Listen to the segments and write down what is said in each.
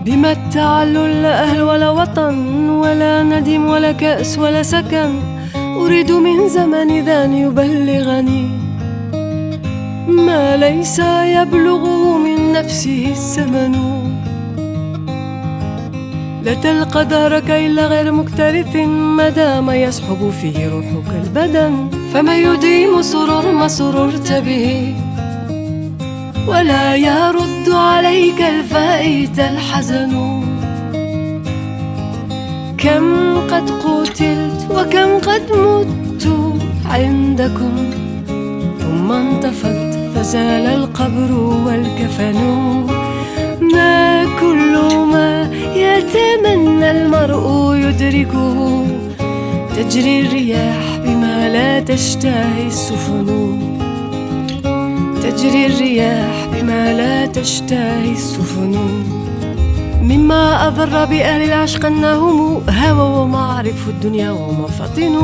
بما التعلل لا أهل ولا وطن ولا ندم ولا كأس ولا سكن، أريد من زمن ذان يبلغني ما ليس يبلغه من نفسه الزمن. لا تلقى دارك إلا غير مكترث ما دام يسحب فيه روحك البدن، فما يديم سرور ما سررت به ولا يرد عليك الفائت الحزن. كم قد قتلت وكم قد مت عندكم، ثم انطفت فزال القبر والكفن. ما كل ما يتمنى المرء يدركه، تجري الرياح بما لا تشتهي السفن، تجري الرياح بما لا تشتهي السفن. مما أضر بأهل العشق أنهم هوى ومعرف الدنيا ومفاطن،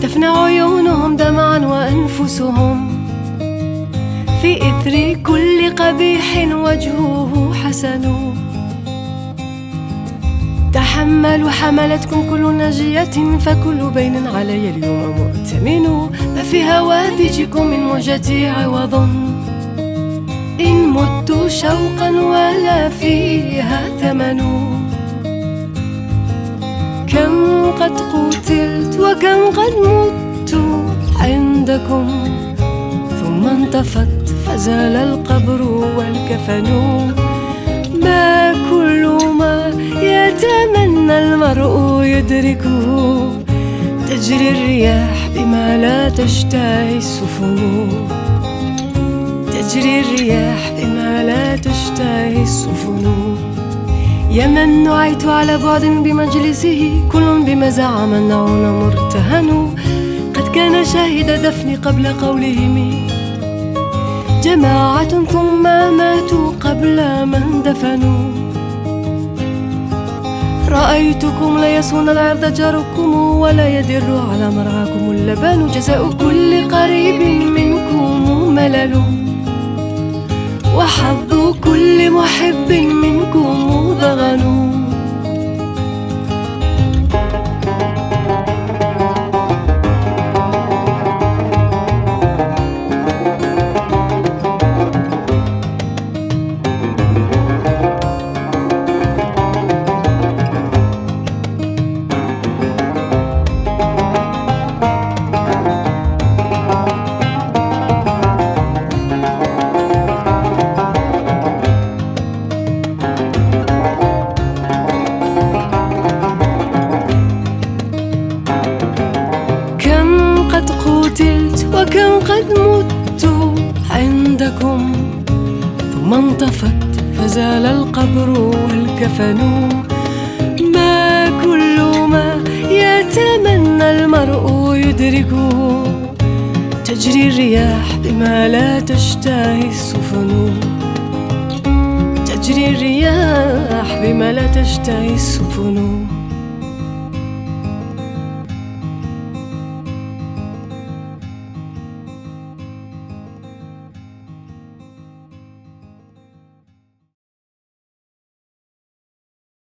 تفنى عيونهم دمعا وأنفسهم في إثر كل قبيح وجهه حسن. تحملوا حملتكم كل ناجية، فكل بين علي اليوم مؤتمن. ما في هوادجكم من موجتي عوض، إن مت شوقا ولا فيها ثمن. كم قد قتلت وكم قد مت عندكم، ثم انطفت فزال القبر والكفن. ما كل ما يتمنى المرء يدركه، تجري الرياح بما لا تشتهي السفن، تجري الرياح بما لا تشتهي السفن. يا من نعيت على بعد بمجلسه، كل بما زعم النعون مرتهن. قد كان شاهد دفن قبل قولهم جماعة، ثم ماتوا قبل من دفنوا. رأيتكم لا يصون العرض جاركم، ولا يدر على مرعاكم اللبن. جزاء كل قريب منكم ملل، وحظ كل محب منكم ضغن. قتلت وكم قد مت عندكم، ثم انطفت فزال القبر والكفن. ما كل ما يتمنى المرء يدركه، تجري الرياح بما لا تشتهي السفن، تجري الرياح بما لا تشتهي السفن.